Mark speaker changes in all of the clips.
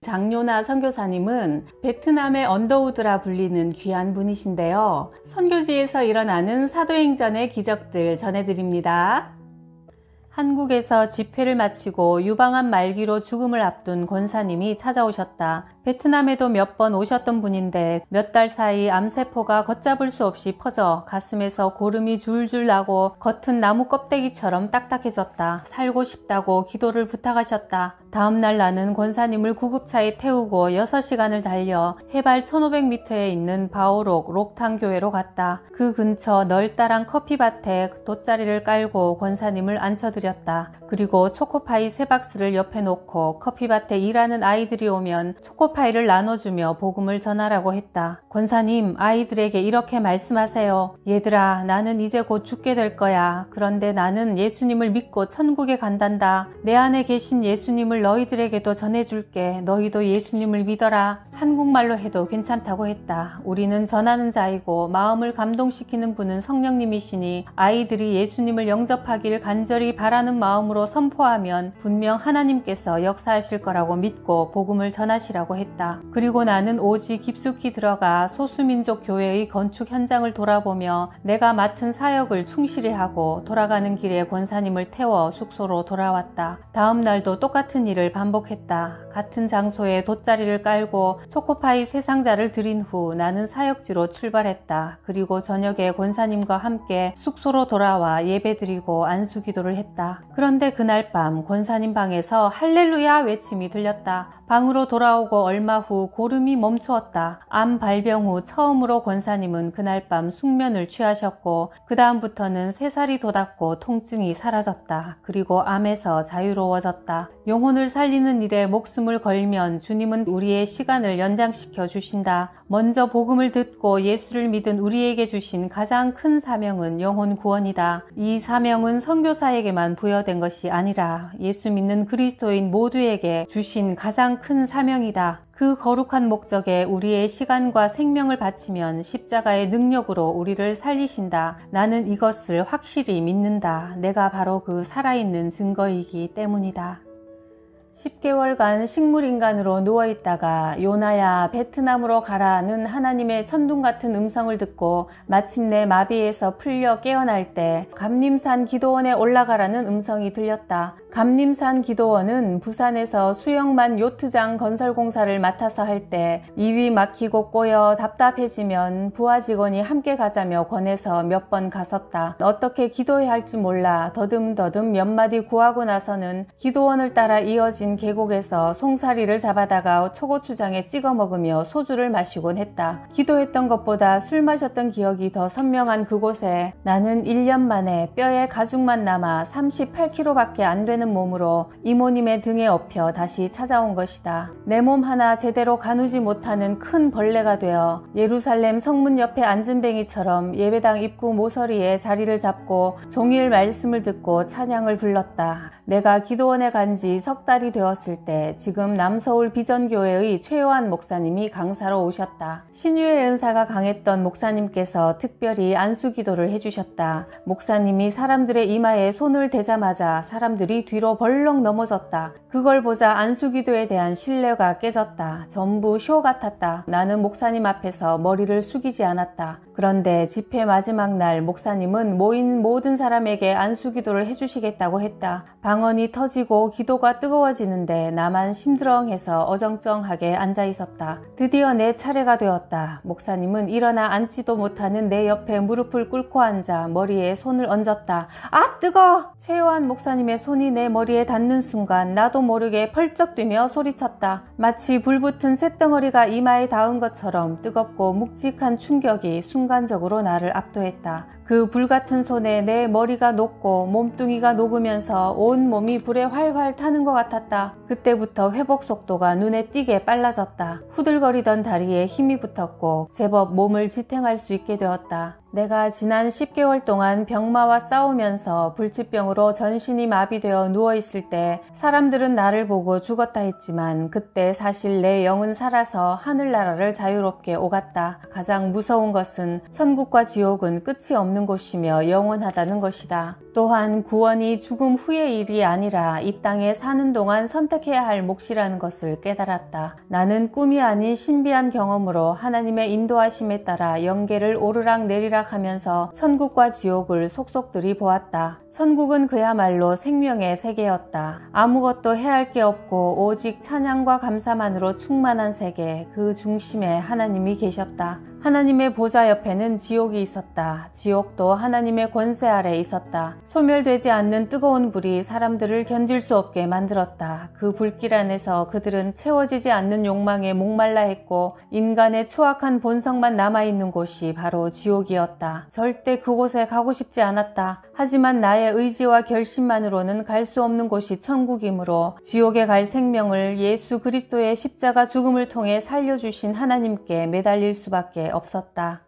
Speaker 1: 장요나 선교사님은 베트남의 언더우드라 불리는 귀한 분이신데요. 선교지에서 일어나는 사도행전의 기적들 전해드립니다. 한국에서 집회를 마치고 유방암 말기로 죽음을 앞둔 권사님이 찾아오셨다. 베트남에도 몇 번 오셨던 분인데 몇 달 사이 암세포가 걷잡을 수 없이 퍼져 가슴에서 고름이 줄줄 나고 겉은 나무 껍데기처럼 딱딱해졌다. 살고 싶다고 기도를 부탁하셨다. 다음날 나는 권사님을 구급차에 태우고 6시간을 달려 해발 1500m에 있는 바오록 록탕교회로 갔다. 그 근처 널따란 커피밭에 돗자리를 깔고 권사님을 앉혀드렸다. 그리고 초코파이 3박스를 옆에 놓고 커피밭에 일하는 아이들이 오면 초코파이를 나눠주며 복음을 전하라고 했다. 권사님, 아이들에게 이렇게 말씀하세요. 얘들아, 나는 이제 곧 죽게 될 거야. 그런데 나는 예수님을 믿고 천국에 간단다. 내 안에 계신 예수님을 너희들에게도 전해줄게. 너희도 예수님을 믿어라. 한국말로 해도 괜찮다고 했다. 우리는 전하는 자이고 마음을 감동시키는 분은 성령님이시니 아이들이 예수님을 영접하길 간절히 바라는 마음으로 선포하면 분명 하나님께서 역사하실 거라고 믿고 복음을 전하시라고 했다. 그리고 나는 오직 깊숙이 들어가 소수민족 교회의 건축 현장을 돌아보며 내가 맡은 사역을 충실히 하고 돌아가는 길에 권사님을 태워 숙소로 돌아왔다. 다음 날도 똑같은 일을 반복했다. 같은 장소에 돗자리를 깔고 초코파이 3상자를 드린 후 나는 사역지로 출발했다. 그리고 저녁에 권사님과 함께 숙소로 돌아와 예배드리고 안수기도를 했다. 그런데 그날 밤 권사님 방에서 할렐루야 외침이 들렸다. 방으로 돌아오고 얼마 후 고름이 멈추었다. 암 발병 후 처음으로 권사님은 그날 밤 숙면을 취하셨고 그 다음부터는 새살이 돋았고 통증이 사라졌다. 그리고 암에서 자유로워졌다. 영혼을 살리는 일에 목숨을 걸면 주님은 우리의 시간을 연장시켜 주신다. 먼저 복음을 듣고 예수를 믿은 우리에게 주신 가장 큰 사명은 영혼 구원이다. 이 사명은 선교사에게만 부여된 것이 아니라 예수 믿는 그리스도인 모두에게 주신 가장 큰 사명이다. 그 거룩한 목적에 우리의 시간과 생명을 바치면 십자가의 능력으로 우리를 살리신다. 나는 이것을 확실히 믿는다. 내가 바로 그 살아있는 증거이기 때문이다. 10개월간 식물인간으로 누워있다가 요나야 베트남으로 가라는 하나님의 천둥같은 음성을 듣고 마침내 마비에서 풀려 깨어날 때 감림산 기도원에 올라가라는 음성이 들렸다. 감림산 기도원은 부산에서 수영만 요트장 건설 공사를 맡아서 할 때 일이 막히고 꼬여 답답해지면 부하 직원이 함께 가자며 권해서 몇 번 갔었다. 어떻게 기도해야 할지 몰라 더듬더듬 몇 마디 구하고 나서는 기도원을 따라 이어진 계곡에서 송사리를 잡아다가 초고추장에 찍어 먹으며 소주를 마시곤 했다. 기도했던 것보다 술 마셨던 기억이 더 선명한 그곳에 나는 1년 만에 뼈에 가죽만 남아 38kg밖에 안 되는 몸으로 이모님의 등에 업혀 다시 찾아온 것이다. 내 몸 하나 제대로 가누지 못하는 큰 벌레가 되어 예루살렘 성문 옆에 앉은 뱅이처럼 예배당 입구 모서리에 자리를 잡고 종일 말씀을 듣고 찬양을 불렀다. 내가 기도원에 간 지 석 달이 되었을 때 지금 남서울 비전교회의 최요한 목사님이 강사로 오셨다. 신유의 은사가 강했던 목사님께서 특별히 안수기도를 해주셨다. 목사님이 사람들의 이마에 손을 대자마자 사람들이 뒤로 벌렁 넘어졌다. 그걸 보자 안수기도에 대한 신뢰가 깨졌다. 전부 쇼 같았다. 나는 목사님 앞에서 머리를 숙이지 않았다. 그런데 집회 마지막 날 목사님은 모인 모든 사람에게 안수기도를 해주시겠다고 했다. 방언이 터지고 기도가 뜨거워지는데 나만 심드렁해서 어정쩡하게 앉아있었다. 드디어 내 차례가 되었다. 목사님은 일어나 앉지도 못하는 내 옆에 무릎을 꿇고 앉아 머리에 손을 얹었다. 아, 뜨거! 최요한 목사님의 손이 내 머리에 닿는 순간 나도 모르게 펄쩍 뛰며 소리쳤다. 마치 불붙은 쇳덩어리가 이마에 닿은 것처럼 뜨겁고 묵직한 충격이 순간적으로 나를 압도했다. 그 불같은 손에 내 머리가 녹고 몸뚱이가 녹으면서 온 몸이 불에 활활 타는 것 같았다. 그때부터 회복 속도가 눈에 띄게 빨라졌다. 후들거리던 다리에 힘이 붙었고 제법 몸을 지탱할 수 있게 되었다. 내가 지난 10개월 동안 병마와 싸우면서 불치병으로 전신이 마비되어 누워있을 때 사람들은 나를 보고 죽었다 했지만 그때 사실 내 영은 살아서 하늘나라를 자유롭게 오갔다. 가장 무서운 것은 천국과 지옥은 끝이 없는 곳이며 영원하다는 것이다. 또한 구원이 죽음 후의 일이 아니라 이 땅에 사는 동안 선택해야 할 몫이라는 것을 깨달았다. 나는 꿈이 아닌 신비한 경험으로 하나님의 인도하심에 따라 영계를 오르락 내리락 하면서 천국과 지옥을 속속들이 보았다. 천국은 그야말로 생명의 세계였다. 아무것도 해야 할 게 없고 오직 찬양과 감사만으로 충만한 세계, 그 중심에 하나님이 계셨다. 하나님의 보좌 옆에는 지옥이 있었다. 지옥도 하나님의 권세 아래 있었다. 소멸되지 않는 뜨거운 불이 사람들을 견딜 수 없게 만들었다. 그 불길 안에서 그들은 채워지지 않는 욕망에 목말라 했고 인간의 추악한 본성만 남아있는 곳이 바로 지옥이었다. 절대 그곳에 가고 싶지 않았다. 하지만 나의 의지와 결심만으로는 갈 수 없는 곳이 천국이므로 지옥에 갈 생명을 예수 그리스도의 십자가 죽음을 통해 살려주신 하나님께 매달릴 수밖에 없었다.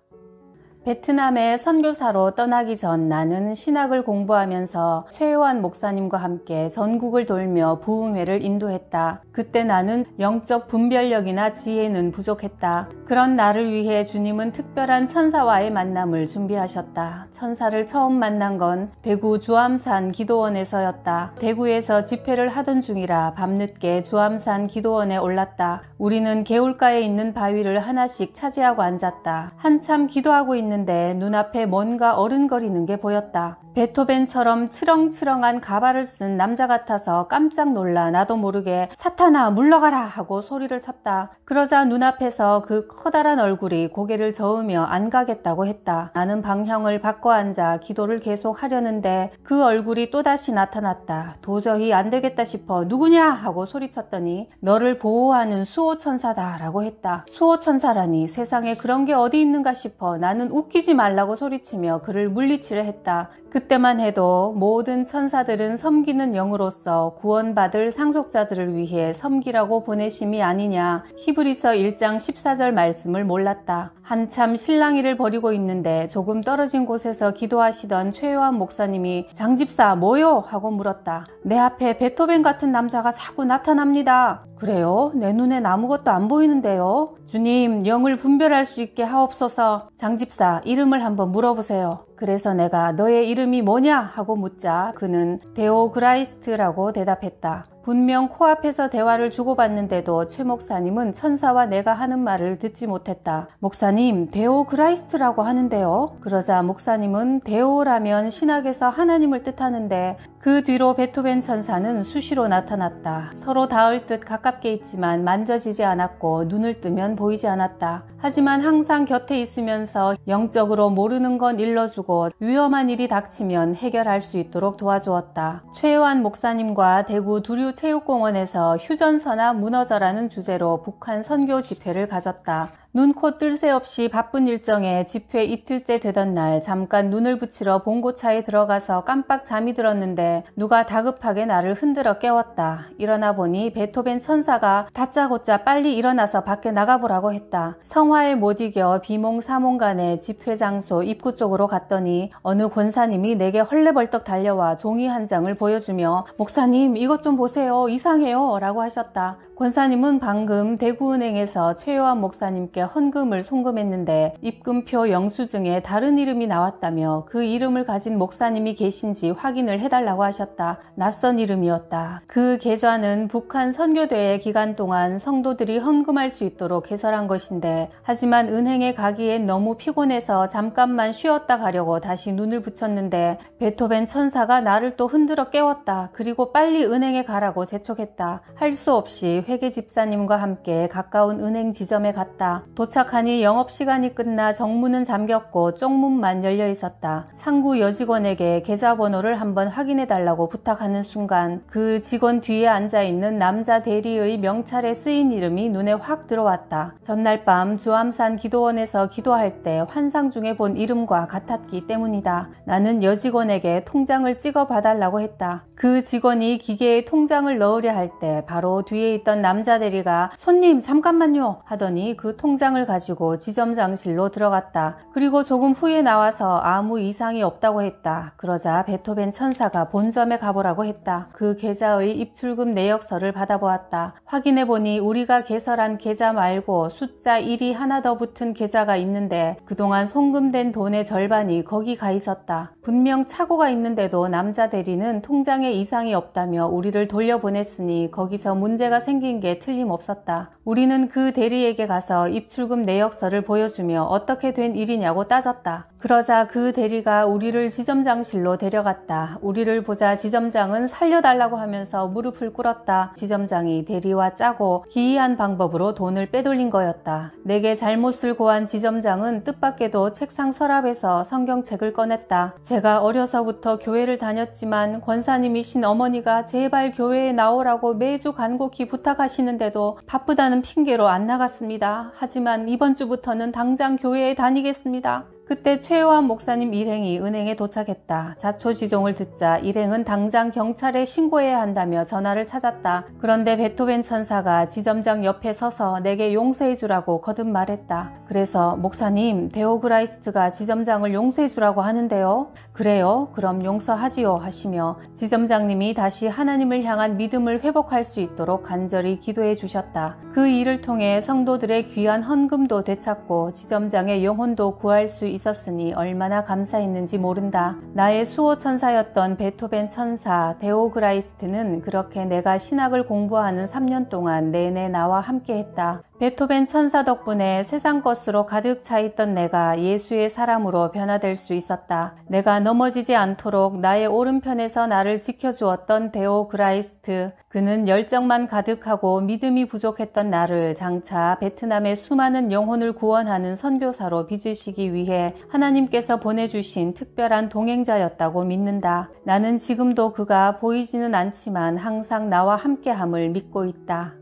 Speaker 1: 베트남에 선교사로 떠나기 전 나는 신학을 공부하면서 최요한 목사님과 함께 전국을 돌며 부흥회를 인도했다. 그때 나는 영적 분별력이나 지혜는 부족했다. 그런 나를 위해 주님은 특별한 천사와의 만남을 준비하셨다. 천사를 처음 만난 건 대구 주암산 기도원에서였다. 대구에서 집회를 하던 중이라 밤늦게 주암산 기도원에 올랐다. 우리는 개울가에 있는 바위를 하나씩 차지하고 앉았다. 한참 기도하고 있는 눈앞에 뭔가 어른거리는 게 보였다. 베토벤처럼 치렁치렁한 가발을 쓴 남자 같아서 깜짝 놀라 나도 모르게 사탄아 물러가라 하고 소리를 쳤다. 그러자 눈앞에서 그 커다란 얼굴이 고개를 저으며 안 가겠다고 했다. 나는 방향을 바꿔 앉아 기도를 계속 하려는데 그 얼굴이 또다시 나타났다. 도저히 안 되겠다 싶어 누구냐 하고 소리쳤더니 너를 보호하는 수호천사다 라고 했다. 수호천사라니 세상에 그런 게 어디 있는가 싶어 나는 웃기지 말라고 소리치며 그를 물리치려 했다. 그때만 해도 모든 천사들은 섬기는 영으로서 구원받을 상속자들을 위해 섬기라고 보내심이 아니냐. 히브리서 1장 14절 말씀을 몰랐다. 한참 실랑이를 벌이고 있는데 조금 떨어진 곳에서 기도하시던 최요한 목사님이 장집사 뭐요? 하고 물었다. 내 앞에 베토벤 같은 남자가 자꾸 나타납니다. 그래요? 내 눈엔 아무것도 안 보이는데요. 주님, 영을 분별할 수 있게 하옵소서. 장집사, 이름을 한번 물어보세요. 그래서 내가 너의 이름이 뭐냐? 하고 묻자 그는 데오그라이스트라고 대답했다. 분명 코앞에서 대화를 주고받는데도 최 목사님은 천사와 내가 하는 말을 듣지 못했다. 목사님, 데오그라이스트라고 하는데요. 그러자 목사님은 데오라면 신학에서 하나님을 뜻하는데 그 뒤로 베토벤 천사는 수시로 나타났다. 서로 닿을 듯 가깝게 있지만 만져지지 않았고 눈을 뜨면 보이지 않았다. 하지만 항상 곁에 있으면서 영적으로 모르는 건 일러주고 위험한 일이 닥치면 해결할 수 있도록 도와주었다. 최요한 목사님과 대구 두류체육공원에서 휴전서나 무너져라는 주제로 북한 선교 집회를 가졌다. 눈코 뜰 새 없이 바쁜 일정에 집회 이틀째 되던 날 잠깐 눈을 붙이러 봉고차에 들어가서 깜빡 잠이 들었는데 누가 다급하게 나를 흔들어 깨웠다. 일어나 보니 베토벤 천사가 다짜고짜 빨리 일어나서 밖에 나가보라고 했다. 성화에 못 이겨 비몽사몽간에 집회 장소 입구 쪽으로 갔더니 어느 권사님이 내게 헐레벌떡 달려와 종이 한 장을 보여주며 목사님 이것 좀 보세요. 이상해요 라고 하셨다. 권사님은 방금 대구은행에서 최요한 목사님께 헌금을 송금했는데 입금표 영수증에 다른 이름이 나왔다며 그 이름을 가진 목사님이 계신지 확인을 해달라고 하셨다. 낯선 이름이었다. 그 계좌는 북한 선교대회 기간 동안 성도들이 헌금할 수 있도록 개설한 것인데 하지만 은행에 가기엔 너무 피곤해서 잠깐만 쉬었다 가려고 다시 눈을 붙였는데 베토벤 천사가 나를 또 흔들어 깨웠다. 그리고 빨리 은행에 가라고 재촉했다. 할 수 없이 회계 집사님과 함께 가까운 은행 지점에 갔다. 도착하니 영업시간이 끝나 정문은 잠겼고 쪽문만 열려 있었다. 창구 여직원에게 계좌번호를 한번 확인해달라고 부탁하는 순간 그 직원 뒤에 앉아있는 남자 대리의 명찰에 쓰인 이름이 눈에 확 들어왔다. 전날 밤 주암산 기도원에서 기도할 때 환상 중에 본 이름과 같았기 때문이다. 나는 여직원에게 통장을 찍어 봐달라고 했다. 그 직원이 기계에 통장을 넣으려 할 때 바로 뒤에 있던 있던 남자 대리가 손님 잠깐만요 하더니 그 통장을 가지고 지점장실로 들어갔다. 그리고 조금 후에 나와서 아무 이상이 없다고 했다. 그러자 베토벤 천사가 본점에 가보라고 했다. 그 계좌의 입출금 내역서를 받아보았다. 확인해보니 우리가 개설한 계좌 말고 숫자 1이 하나 더 붙은 계좌가 있는데 그동안 송금된 돈의 절반이 거기 가 있었다. 분명 착오가 있는데도 남자 대리는 통장에 이상이 없다며 우리를 돌려보냈으니 거기서 문제가 생긴 게 틀림없었다. 우리는 그 대리에게 가서 입출금 내역서를 보여주며 어떻게 된 일이냐고 따졌다. 그러자 그 대리가 우리를 지점장실로 데려갔다. 우리를 보자 지점장은 살려달라고 하면서 무릎을 꿇었다. 지점장이 대리와 짜고 기이한 방법으로 돈을 빼돌린 거였다. 내게 잘못을 고한 지점장은 뜻밖에도 책상 서랍에서 성경책을 꺼냈다. 제가 어려서부터 교회를 다녔지만 권사님이신 어머니가 제발 교회에 나오라고 매주 간곡히 부탁하시는데도 바쁘다는 핑계로 안 나갔습니다. 하지만 이번 주부터는 당장 교회에 다니겠습니다. 그때 최요한 목사님 일행이 은행에 도착했다. 자초지종을 듣자 일행은 당장 경찰에 신고해야 한다며 전화를 찾았다. 그런데 베토벤 천사가 지점장 옆에 서서 내게 용서해 주라고 거듭 말했다. 그래서 목사님, 데오그라이스트가 지점장을 용서해 주라고 하는데요. 그래요? 그럼 용서하지요 하시며 지점장님이 다시 하나님을 향한 믿음을 회복할 수 있도록 간절히 기도해 주셨다. 그 일을 통해 성도들의 귀한 헌금도 되찾고 지점장의 영혼도 구할 수 있었으니 얼마나 감사했는지 모른다. 나의 수호천사였던 베토벤 천사 데오그라이스트는 그렇게 내가 신학을 공부하는 3년 동안 내내 나와 함께했다. 베토벤 천사 덕분에 세상 것으로 가득 차 있던 내가 예수의 사람으로 변화될 수 있었다. 내가 넘어지지 않도록 나의 오른편에서 나를 지켜주었던 데오그라이스트. 그는 열정만 가득하고 믿음이 부족했던 나를 장차 베트남의 수많은 영혼을 구원하는 선교사로 빚으시기 위해 하나님께서 보내주신 특별한 동행자였다고 믿는다. 나는 지금도 그가 보이지는 않지만 항상 나와 함께함을 믿고 있다.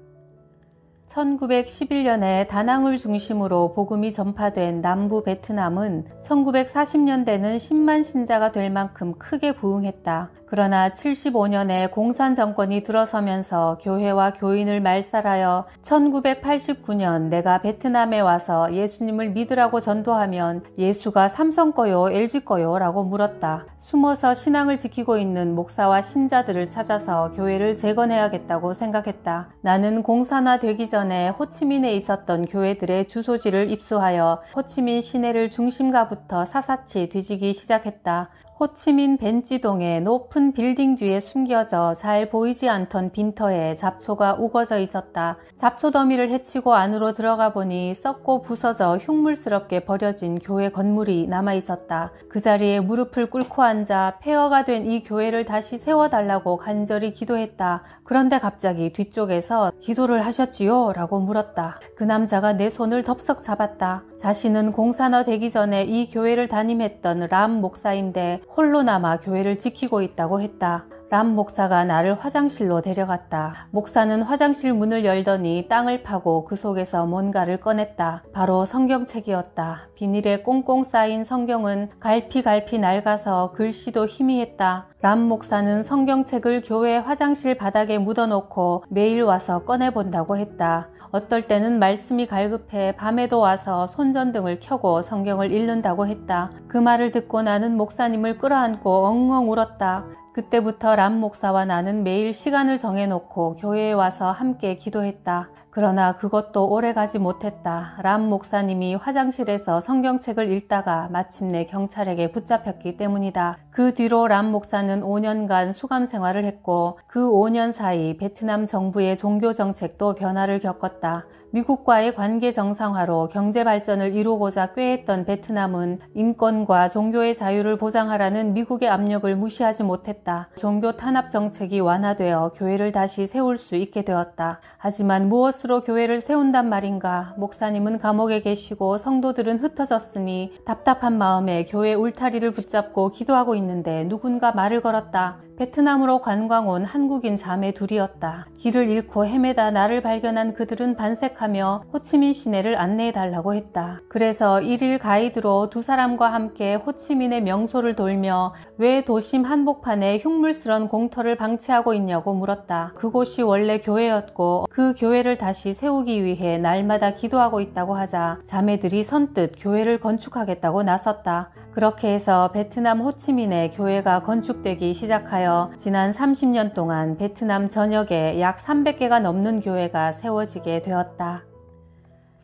Speaker 1: 1911년에 다낭을 중심으로 복음이 전파된 남부 베트남은 1940년대는 10만 신자가 될 만큼 크게 부흥했다. 그러나 75년에 공산 정권이 들어서면서 교회와 교인을 말살하여 1989년 내가 베트남에 와서 예수님을 믿으라고 전도하면 예수가 삼성 거요, LG 거요? 라고 물었다. 숨어서 신앙을 지키고 있는 목사와 신자들을 찾아서 교회를 재건해야겠다고 생각했다. 나는 공산화되기 전에 호치민에 있었던 교회들의 주소지를 입수하여 호치민 시내를 중심가부터 사사치 뒤지기 시작했다. 호치민 벤찌동의 높은 빌딩 뒤에 숨겨져 잘 보이지 않던 빈터에 잡초가 우거져 있었다. 잡초 더미를 헤치고 안으로 들어가 보니 썩고 부서져 흉물스럽게 버려진 교회 건물이 남아 있었다. 그 자리에 무릎을 꿇고 앉아 폐허가 된 이 교회를 다시 세워달라고 간절히 기도했다. 그런데 갑자기 뒤쪽에서 기도를 하셨지요? 라고 물었다. 그 남자가 내 손을 덥석 잡았다. 자신은 공산화되기 전에 이 교회를 담임했던 람 목사인데 홀로 남아 교회를 지키고 있다고 했다. 람 목사가 나를 화장실로 데려갔다. 목사는 화장실 문을 열더니 땅을 파고 그 속에서 뭔가를 꺼냈다. 바로 성경책이었다. 비닐에 꽁꽁 쌓인 성경은 갈피갈피 낡아서 글씨도 희미했다. 람 목사는 성경책을 교회 화장실 바닥에 묻어놓고 매일 와서 꺼내본다고 했다. 어떨 때는 말씀이 갈급해 밤에도 와서 손전등을 켜고 성경을 읽는다고 했다. 그 말을 듣고 나는 목사님을 끌어안고 엉엉 울었다. 그때부터 람 목사와 나는 매일 시간을 정해놓고 교회에 와서 함께 기도했다. 그러나 그것도 오래가지 못했다. 람 목사님이 화장실에서 성경책을 읽다가 마침내 경찰에게 붙잡혔기 때문이다. 그 뒤로 람 목사는 5년간 수감 생활을 했고 그 5년 사이 베트남 정부의 종교 정책도 변화를 겪었다. 미국과의 관계 정상화로 경제 발전을 이루고자 꾀했던 베트남은 인권과 종교의 자유를 보장하라는 미국의 압력을 무시하지 못했다. 종교 탄압 정책이 완화되어 교회를 다시 세울 수 있게 되었다. 하지만 무엇으로 교회를 세운단 말인가? 목사님은 감옥에 계시고 성도들은 흩어졌으니 답답한 마음에 교회 울타리를 붙잡고 기도하고 있는데 누군가 말을 걸었다. 베트남으로 관광 온 한국인 자매 둘이었다. 길을 잃고 헤매다 나를 발견한 그들은 반색하며 호치민 시내를 안내해달라고 했다. 그래서 1일 가이드로 두 사람과 함께 호치민의 명소를 돌며 왜 도심 한복판에 흉물스런 공터를 방치하고 있냐고 물었다. 그곳이 원래 교회였고 그 교회를 다시 세우기 위해 날마다 기도하고 있다고 하자 자매들이 선뜻 교회를 건축하겠다고 나섰다. 그렇게 해서 베트남 호치민에 교회가 건축되기 시작하여 지난 30년 동안 베트남 전역에 약 300개가 넘는 교회가 세워지게 되었다.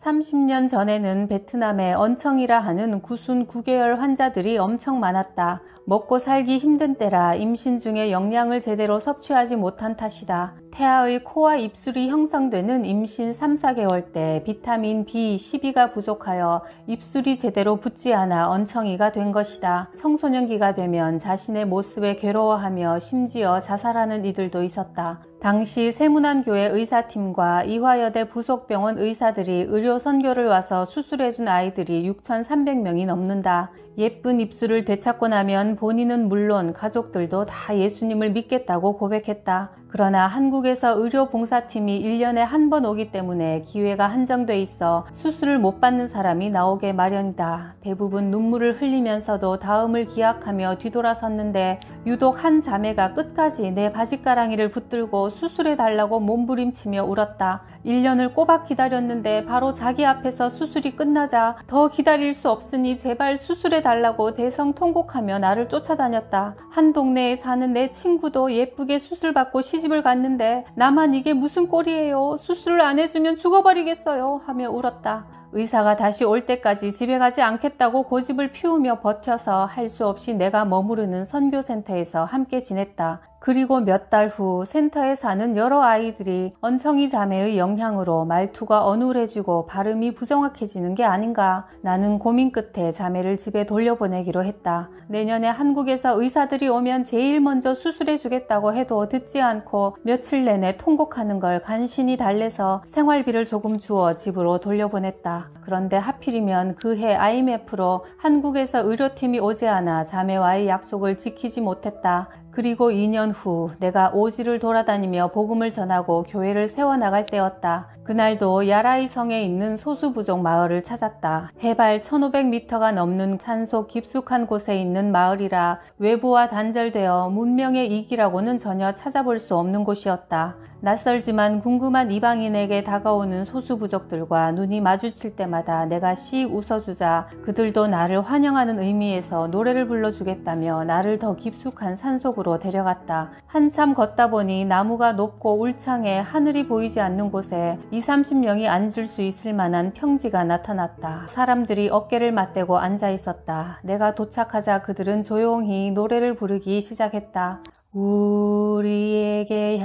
Speaker 1: 30년 전에는 베트남에 언청이라 하는 구순 9개월 환자들이 엄청 많았다. 먹고 살기 힘든 때라 임신 중에 영양을 제대로 섭취하지 못한 탓이다. 태아의 코와 입술이 형성되는 임신 3, 4개월 때 비타민 B12가 부족하여 입술이 제대로 붙지 않아 언청이가 된 것이다. 청소년기가 되면 자신의 모습에 괴로워하며 심지어 자살하는 이들도 있었다. 당시 세문안교회 의사팀과 이화여대 부속병원 의사들이 의료 선교를 와서 수술해준 아이들이 6,300명이 넘는다. 예쁜 입술을 되찾고 나면 본인은 물론 가족들도 다 예수님을 믿겠다고 고백했다. 그러나 한국에서 의료봉사팀이 1년에 한 번 오기 때문에 기회가 한정돼 있어 수술을 못 받는 사람이 나오게 마련이다. 대부분 눈물을 흘리면서도 다음을 기약하며 뒤돌아섰는데 유독 한 자매가 끝까지 내 바짓가랑이를 붙들고 수술해달라고 몸부림치며 울었다. 1년을 꼬박 기다렸는데 바로 자기 앞에서 수술이 끝나자 더 기다릴 수 없으니 제발 수술해달라고 대성통곡하며 나를 쫓아다녔다. 한 동네에 사는 내 친구도 예쁘게 수술받고 시집을 갔는데 나만 이게 무슨 꼴이에요. 수술을 안 해주면 죽어버리겠어요 하며 울었다. 의사가 다시 올 때까지 집에 가지 않겠다고 고집을 피우며 버텨서 할 수 없이 내가 머무르는 선교센터에서 함께 지냈다. 그리고 몇 달 후 센터에 사는 여러 아이들이 언청이 자매의 영향으로 말투가 어눌해지고 발음이 부정확해지는 게 아닌가. 나는 고민 끝에 자매를 집에 돌려보내기로 했다. 내년에 한국에서 의사들이 오면 제일 먼저 수술해주겠다고 해도 듣지 않고 며칠 내내 통곡하는 걸 간신히 달래서 생활비를 조금 주어 집으로 돌려보냈다. 그런데 하필이면 그해 IMF로 한국에서 의료팀이 오지 않아 자매와의 약속을 지키지 못했다. 그리고 2년 후 내가 오지를 돌아다니며 복음을 전하고 교회를 세워나갈 때였다. 그날도 야라이 성에 있는 소수부족 마을을 찾았다. 해발 1500m가 넘는 산속 깊숙한 곳에 있는 마을이라 외부와 단절되어 문명의 이기라고는 전혀 찾아볼 수 없는 곳이었다. 낯설지만 궁금한 이방인에게 다가오는 소수부족들과 눈이 마주칠 때마다 내가 씩 웃어주자 그들도 나를 환영하는 의미에서 노래를 불러주겠다며 나를 더 깊숙한 산속으로 데려갔다. 한참 걷다 보니 나무가 높고 울창해 하늘이 보이지 않는 곳에 20-30명이 앉을 수 있을 만한 평지가 나타났다. 사람들이 어깨를 맞대고 앉아 있었다. 내가 도착하자 그들은 조용히 노래를 부르기 시작했다. 우리에게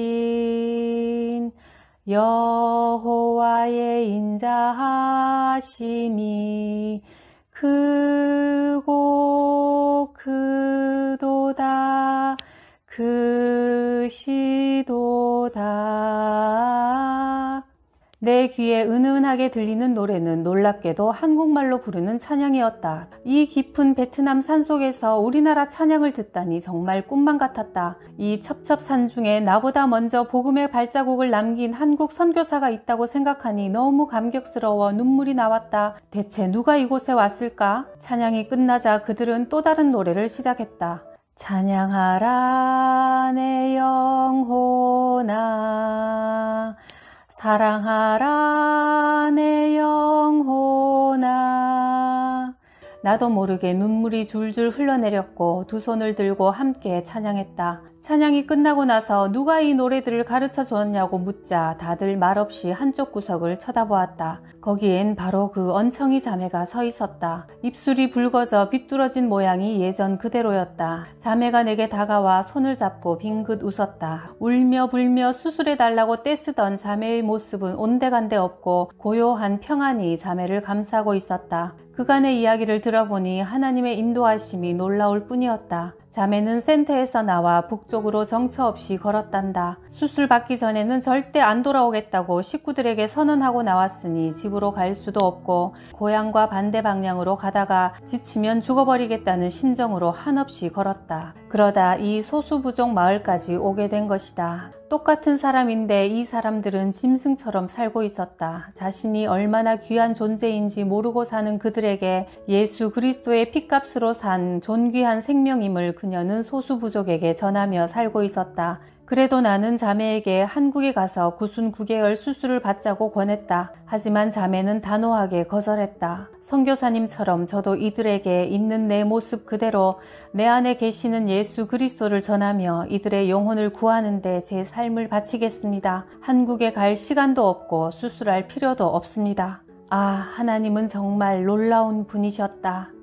Speaker 1: 향하신 여호와의 인자하심이 크고 크도다 크시도다. 내 귀에 은은하게 들리는 노래는 놀랍게도 한국말로 부르는 찬양이었다. 이 깊은 베트남 산속에서 우리나라 찬양을 듣다니 정말 꿈만 같았다. 이 첩첩산 중에 나보다 먼저 복음의 발자국을 남긴 한국 선교사가 있다고 생각하니 너무 감격스러워 눈물이 나왔다. 대체 누가 이곳에 왔을까? 찬양이 끝나자 그들은 또 다른 노래를 시작했다. 찬양하라 내 영혼아 사랑하라 내 영혼아. 나도 모르게 눈물이 줄줄 흘러내렸고 두 손을 들고 함께 찬양했다. 찬양이 끝나고 나서 누가 이 노래들을 가르쳐 주었냐고 묻자 다들 말없이 한쪽 구석을 쳐다보았다. 거기엔 바로 그 언청이 자매가 서 있었다. 입술이 붉어져 비뚤어진 모양이 예전 그대로였다. 자매가 내게 다가와 손을 잡고 빙긋 웃었다. 울며 불며 수술해달라고 떼쓰던 자매의 모습은 온데간데 없고 고요한 평안이 자매를 감싸고 있었다. 그간의 이야기를 들어보니 하나님의 인도하심이 놀라울 뿐이었다. 자매는 센터에서 나와 북쪽으로 정처 없이 걸었단다. 수술 받기 전에는 절대 안 돌아오겠다고 식구들에게 선언하고 나왔으니 집으로 갈 수도 없고 고향과 반대 방향으로 가다가 지치면 죽어버리겠다는 심정으로 한없이 걸었다. 그러다 이 소수부족 마을까지 오게 된 것이다. 똑같은 사람인데 이 사람들은 짐승처럼 살고 있었다. 자신이 얼마나 귀한 존재인지 모르고 사는 그들에게 예수 그리스도의 핏값으로 산 존귀한 생명임을 그녀는 소수부족에게 전하며 살고 있었다. 그래도 나는 자매에게 한국에 가서 구순 9개월 수술을 받자고 권했다. 하지만 자매는 단호하게 거절했다. 선교사님처럼 저도 이들에게 있는 내 모습 그대로 내 안에 계시는 예수 그리스도를 전하며 이들의 영혼을 구하는 데 제 삶을 바치겠습니다. 한국에 갈 시간도 없고 수술할 필요도 없습니다. 아, 하나님은 정말 놀라운 분이셨다.